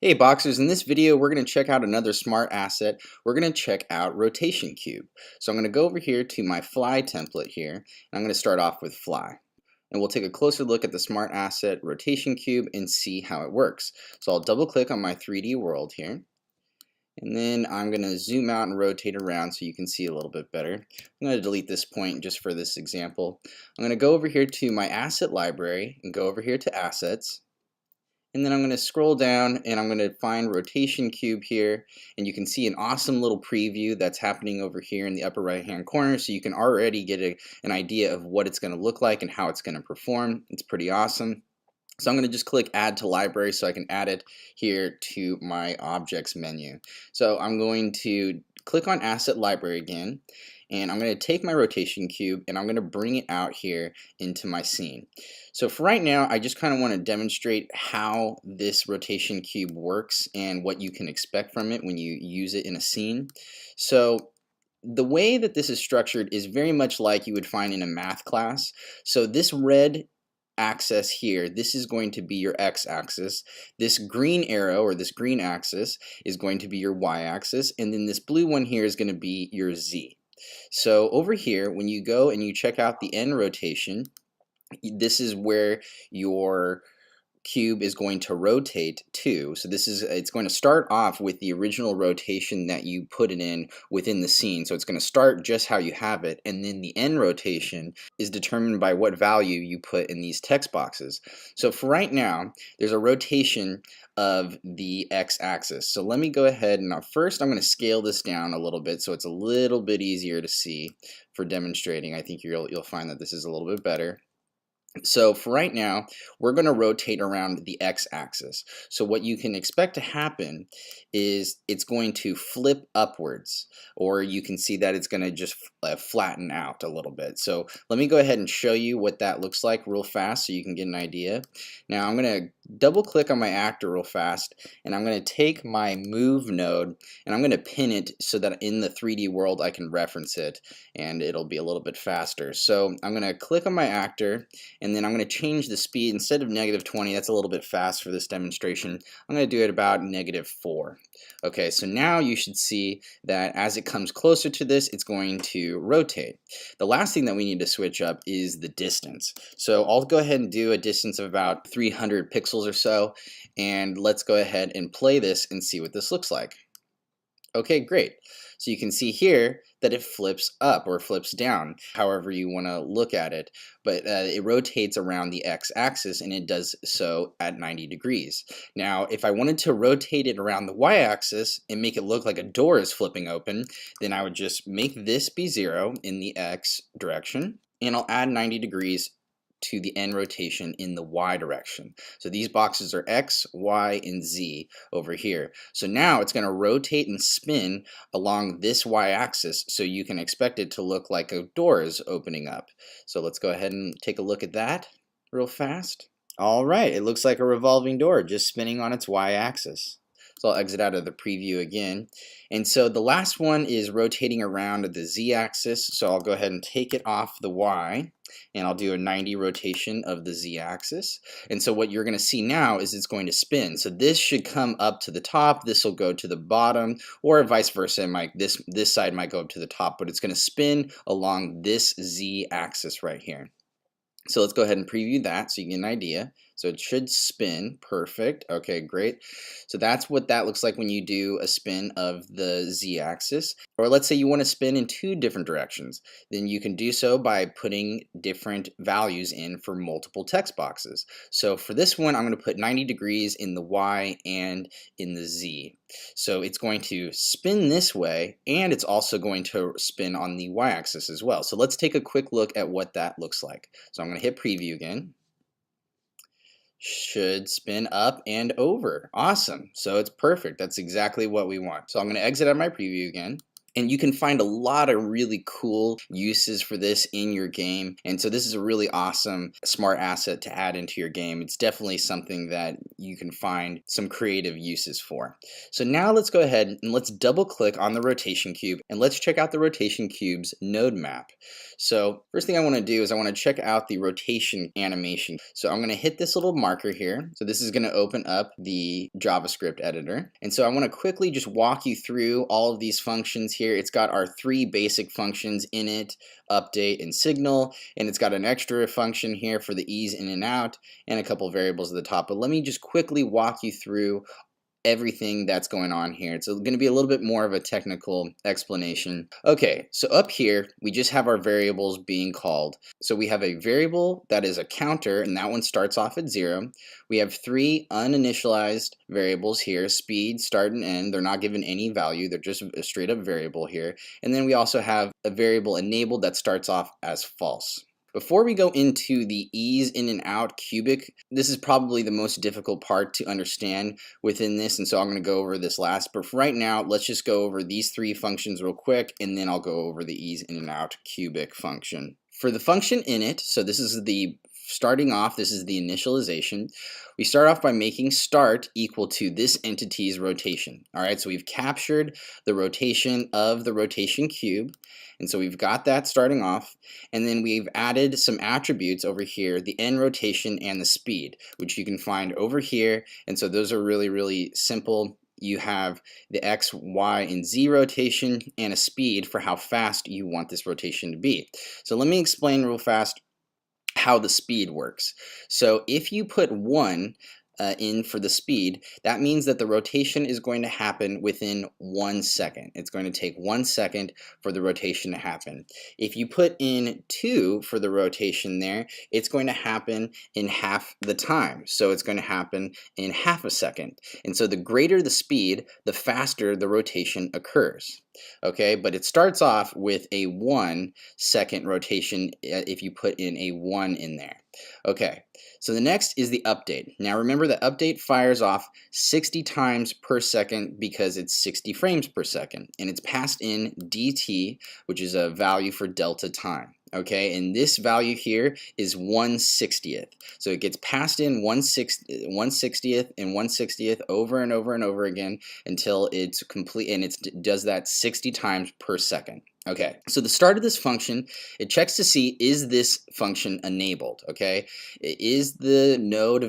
Hey Boxers, in this video we're going to check out another smart asset. We're going to check out Rotation Cube. So I'm going to go over here to my fly template here, and I'm going to start off with fly. And we'll take a closer look at the smart asset Rotation Cube and see how it works. So I'll double click on my 3D world here, and then I'm going to zoom out and rotate around so you can see a little bit better. I'm going to delete this point just for this example. I'm going to go over here to my asset library and go over here to assets. And then I'm going to scroll down and I'm going to find Rotation Cube here, and you can see an awesome little preview that's happening over here in the upper right hand corner, so you can already get an idea of what it's going to look like and how it's going to perform. It's pretty awesome. So I'm going to just click add to library so I can add it here to my objects menu. So I'm going to click on asset library again, and I'm going to take my rotation cube and I'm going to bring it out here into my scene. So for right now, I just kind of want to demonstrate how this rotation cube works and what you can expect from it when you use it in a scene. So the way that this is structured is very much like you would find in a math class. So this red axis here, this is going to be your x-axis. This green arrow, or this green axis, is going to be your y-axis, and then this blue one here is going to be your z. So over here, when you go and you check out the end rotation, this is where your cube is going to rotate to. So it's going to start off with the original rotation that you put it in within the scene. So it's going to start just how you have it, and then the end rotation is determined by what value you put in these text boxes. So for right now, there's a rotation of the x-axis. So let me go ahead and first I'm going to scale this down a little bit so it's a little bit easier to see for demonstrating. I think you'll find that this is a little bit better. So for right now, we're going to rotate around the x-axis. So what you can expect to happen is it's going to flip upwards, or you can see that it's going to just flatten out a little bit. So let me go ahead and show you what that looks like real fast so you can get an idea. Now I'm going to double click on my actor real fast, and I'm going to take my move node and I'm going to pin it so that in the 3D world I can reference it and it'll be a little bit faster. So I'm going to click on my actor, and then I'm going to change the speed. Instead of -20, that's a little bit fast for this demonstration, I'm going to do it about -4. Okay, so now you should see that as it comes closer to this, it's going to rotate. The last thing that we need to switch up is the distance. So I'll go ahead and do a distance of about 300 pixels or so, and let's go ahead and play this and see what this looks like. Okay, great. So you can see here that it flips up or flips down, however you want to look at it. But it rotates around the x-axis, and it does so at 90 degrees. Now, if I wanted to rotate it around the y-axis and make it look like a door is flipping open, then I would just make this be 0 in the x direction, and I'll add 90 degrees to the end rotation in the y direction. So these boxes are x, y, and z over here. So now it's going to rotate and spin along this y-axis, so you can expect it to look like a door is opening up. So let's go ahead and take a look at that real fast. All right, it looks like a revolving door just spinning on its y-axis. So I'll exit out of the preview again. And so the last one is rotating around the z-axis. So I'll go ahead and take it off the y, and I'll do a 90 rotation of the z-axis. And so what you're going to see now is it's going to spin. So this should come up to the top, this will go to the bottom, or vice versa. This side might go up to the top, but it's going to spin along this z-axis right here. So let's go ahead and preview that so you get an idea. So it should spin. Perfect. Okay, great. So that's what that looks like when you do a spin of the z-axis. Or let's say you want to spin in 2 different directions. Then you can do so by putting different values in for multiple text boxes. So for this one, I'm going to put 90 degrees in the y and in the z. So it's going to spin this way, and it's also going to spin on the y-axis as well. So let's take a quick look at what that looks like. So I'm going to hit preview again. Should spin up and over. Awesome. So it's perfect. That's exactly what we want. So I'm going to exit out my preview again. And you can find a lot of really cool uses for this in your game. And so this is a really awesome smart asset to add into your game. It's definitely something that you can find some creative uses for. So now let's go ahead and let's double click on the rotation cube and let's check out the rotation cube's node map. So first thing I want to do is I want to check out the rotation animation. So I'm going to hit this little marker here. So this is going to open up the JavaScript editor. And so I want to quickly just walk you through all of these functions here. It's got our 3 basic functions in it, update and signal, and it's got an extra function here for the ease in and out and a couple variables at the top. But let me just quickly walk you through everything that's going on here. It's going to be a little bit more of a technical explanation. Okay, so up here, we just have our variables being called. So we have a variable that is a counter, and that one starts off at 0. We have 3 uninitialized variables here, speed, start, and end. They're not given any value. They're just a straight up variable here. And then we also have a variable enabled that starts off as false. Before we go into the ease in and out cubic, this is probably the most difficult part to understand within this, and so I'm going to go over this last. But for right now, let's just go over these 3 functions real quick, and then I'll go over the ease in and out cubic function. For the function init, so this is the starting off, this is the initialization. We start off by making start equal to this entity's rotation. All right, so we've captured the rotation of the rotation cube. And so we've got that starting off, and then we've added some attributes over here, the end rotation and the speed, which you can find over here. And so those are really, really simple. You have the X, Y, and Z rotation and a speed for how fast you want this rotation to be. So let me explain real fast how the speed works. So if you put 1 in for the speed, that means that the rotation is going to happen within 1 second. It's going to take 1 second for the rotation to happen. If you put in 2 for the rotation there, it's going to happen in half the time. So it's going to happen in half a second. And so the greater the speed, the faster the rotation occurs. Okay, but it starts off with a 1 second rotation if you put in a 1 in there. Okay, so the next is the update. Now remember that update fires off 60 times per second because it's 60 frames per second, and it's passed in dt, which is a value for delta time. Okay, and this value here is 1/60th. So it gets passed in 1/60th and 1/60th over and over and over again until it's complete, and it does that 60 times per second. Okay, so the start of this function, it checks to see, is this function enabled, okay? Is the node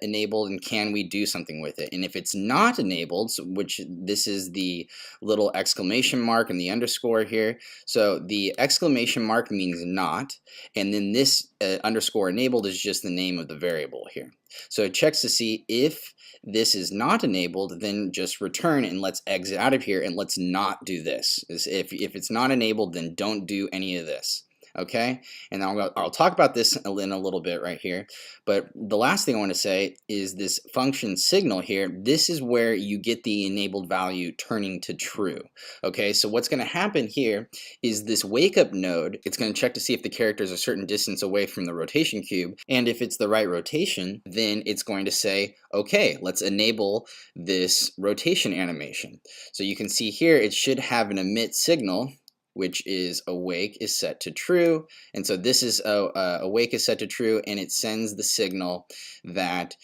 enabled, and can we do something with it? And if it's not enabled, which this is the little exclamation mark and the underscore here, so the exclamation mark means not, and then this underscore enabled is just the name of the variable here. So it checks to see if this is not enabled, then just return and let's exit out of here and let's not do this. If it's not enabled, then don't do any of this. Okay, and I'll talk about this in a little bit right here. But the last thing I want to say is this function signal here. This is where you get the enabled value turning to true. Okay, so what's going to happen here is this wake up node. It's going to check to see if the character is a certain distance away from the rotation cube, and if it's the right rotation, then it's going to say, okay, let's enable this rotation animation. So you can see here it should have an emit signal, which is awake is set to true, and so this is awake is set to true, and it sends the signal that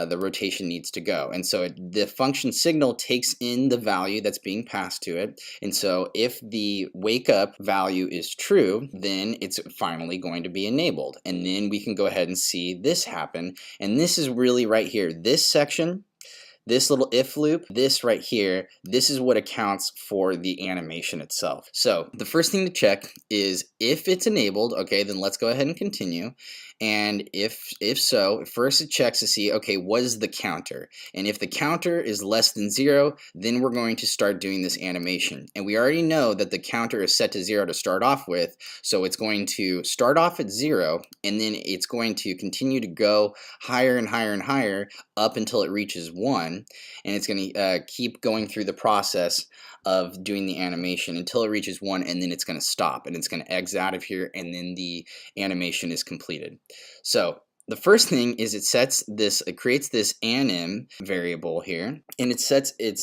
the rotation needs to go. And so the function signal takes in the value that's being passed to it, and so if the wake up value is true, then it's finally going to be enabled, and then we can go ahead and see this happen. And this is really right here, this section, this little if loop, this right here, this is what accounts for the animation itself. So the first thing to check is if it's enabled. Okay, then let's go ahead and continue. And if so, first it checks to see, okay, what is the counter? And if the counter is less than 0, then we're going to start doing this animation. And we already know that the counter is set to 0 to start off with, so it's going to start off at 0, and then it's going to continue to go higher and higher and higher up until it reaches 1, and it's going to keep going through the process of doing the animation until it reaches 1, and then it's going to stop, and it's going to exit out of here, and then the animation is completed. So The first thing is it creates this anim variable here, and it's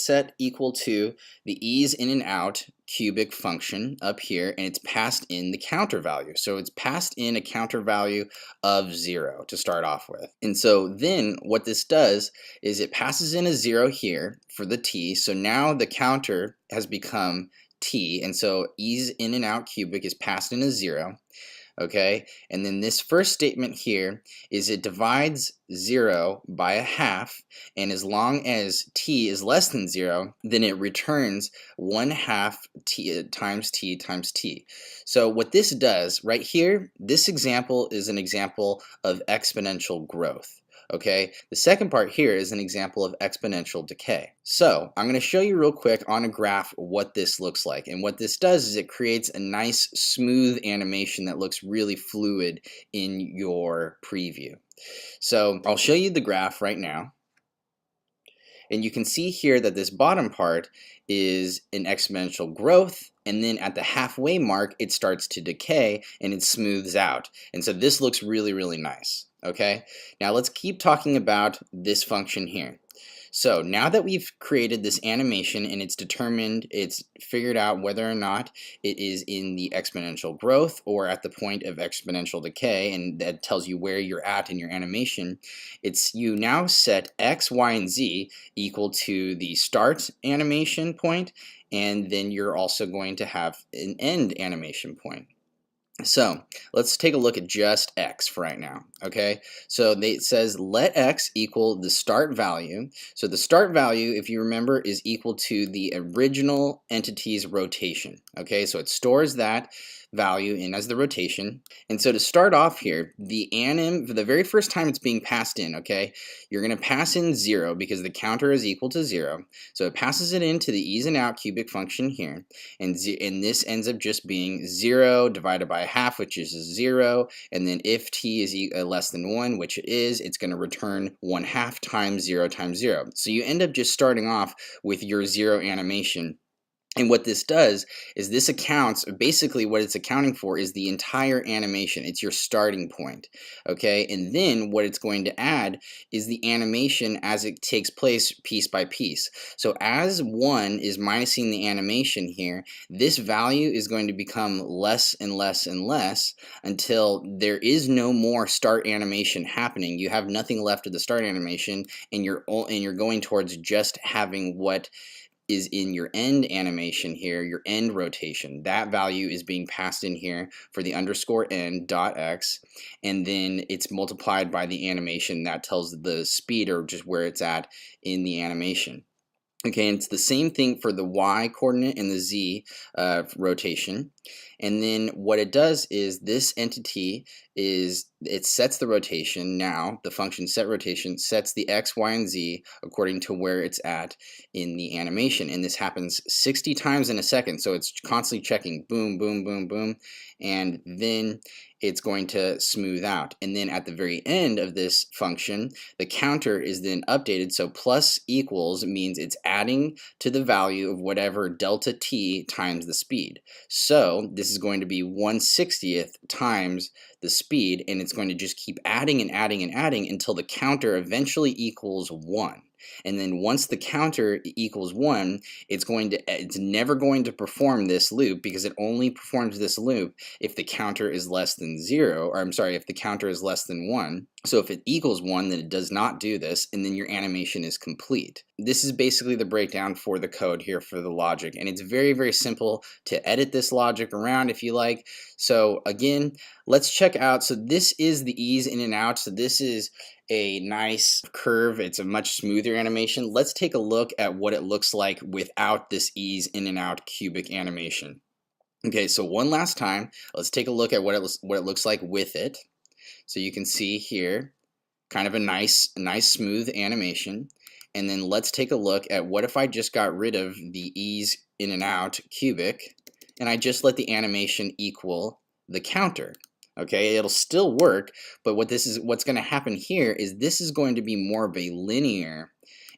set equal to the ease in and out cubic function up here, and it's passed in the counter value. So it's passed in a counter value of 0 to start off with. And so then what this does is it passes in a 0 here for the t. So now the counter has become t, and so ease in and out cubic is passed in a 0. Okay, and then this first statement here is it divides 0 by a half, and as long as t is less than 0, then it returns 1/2 t times t times t. So what this does right here, this example is an example of exponential growth. Okay, the second part here is an example of exponential decay. So I'm going to show you real quick on a graph what this looks like. And what this does is it creates a nice smooth animation that looks really fluid in your preview. So I'll show you the graph right now. And you can see here that this bottom part is an exponential growth, and then at the halfway mark it starts to decay and it smooths out. And so this looks really, really nice. Okay, now let's keep talking about this function here. So now that we've created this animation and it's figured out whether or not it is in the exponential growth or at the point of exponential decay, and that tells you where you're at in your animation, you now set x, y, and z equal to the start animation point, and then you're also going to have an end animation point. So let's take a look at just x for right now. Okay, so it says let x equal the start value. So the start value, if you remember, is equal to the original entity's rotation. Okay, so it stores that value in as the rotation. And so to start off here, the anim, for the very first time it's being passed in, okay, you're going to pass in 0 because the counter is equal to 0. So it passes it into the ease and out cubic function here, and this ends up just being 0 divided by a half, which is 0, and then if t is less than 1, which it is, it's going to return 1/2 times 0 times 0. So you end up just starting off with your 0 animation. And what this does is this accounts, basically what it's accounting for is the entire animation. It's your starting point, okay? And then what it's going to add is the animation as it takes place piece by piece. So as 1 is minusing the animation here, this value is going to become less and less and less until there is no more start animation happening. You have nothing left of the start animation, and you're going towards just having what is in your end animation here, your end rotation. That value is being passed in here for the underscore end dot x, and then it's multiplied by the animation. That tells the speed or just where it's at in the animation. Okay, and it's the same thing for the y coordinate and the z rotation. And then what it does is this entity it sets the rotation. Now the function set rotation sets the x, y, and z according to where it's at in the animation. And this happens 60 times in a second. So it's constantly checking boom, boom, boom, boom. And then it's going to smooth out. And then at the very end of this function, the counter is then updated. So plus equals means it's adding to the value of whatever delta t times the speed. So this is going to be 1/60th times the speed, and it's going to just keep adding and adding and adding until the counter eventually equals 1. And then once the counter equals 1, it's never going to perform this loop, because it only performs this loop if the counter is less than 0, or I'm sorry, if the counter is less than 1. So if it equals 1, then it does not do this, and then your animation is complete. This is basically the breakdown for the code here for the logic, and it's very, very simple to edit this logic around if you like. So again, let's check out. So this is the ease in and out. So this is a nice curve. It's a much smoother animation. Let's take a look at what it looks like without this ease in and out cubic animation. Okay, so one last time, let's take a look at what it looks like with it. So you can see here, kind of a nice smooth animation. And then let's take a look at what if I just got rid of the ease in and out cubic, and I just let the animation equal the counter. Okay, it'll still work, but what's going to happen here is this is going to be more of a linear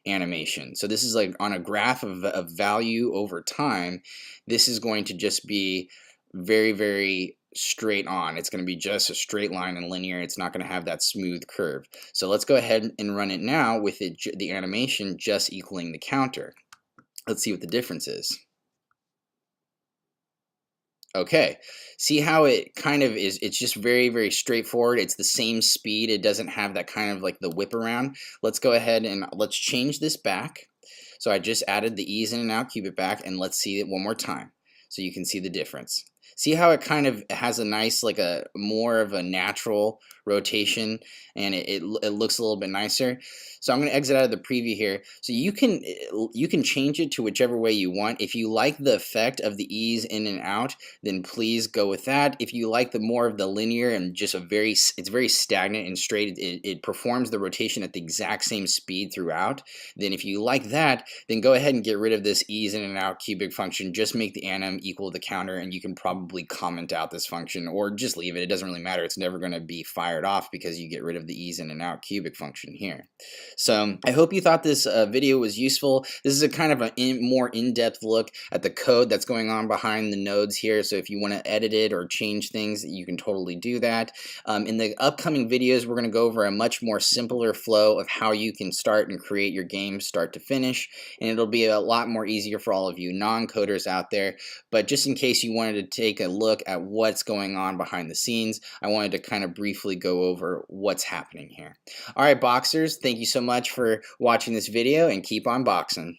animation. So this is like on a graph of value over time. This is going to just be very, very straight on. It's going to be just a straight line and linear. It's not going to have that smooth curve. So let's go ahead and run it now with the animation just equaling the counter. Let's see what the difference is. Okay, see how it kind of is, it's just very, very straightforward. It's the same speed. It doesn't have that kind of like the whip around. Let's go ahead and let's change this back. So I just added the ease in and out, cube it back, and let's see it one more time so you can see the difference. See how it kind of has a nice, like a more of a natural rotation, and it looks a little bit nicer. So I'm going to exit out of the preview here. So you can change it to whichever way you want. If you like the effect of the ease in and out, then please go with that. If you like the more of the linear and just it's very stagnant and straight, it performs the rotation at the exact same speed throughout. Then if you like that, then go ahead and get rid of this ease in and out cubic function. Just make the anim equal the counter, and you can probably comment out this function or just leave it. It doesn't really matter. It's never going to be fired off because you get rid of the ease in and out cubic function here. So I hope you thought this video was useful. This is a kind of a more in-depth look at the code that's going on behind the nodes here. So if you want to edit it or change things, you can totally do that. In the upcoming videos, we're going to go over a much more simpler flow of how you can start and create your game start to finish. And it'll be a lot more easier for all of you non-coders out there. But just in case you wanted to take a look at what's going on behind the scenes, I wanted to kind of briefly go over what's happening here. All right, boxers, thank you so much for watching this video, and keep on boxing.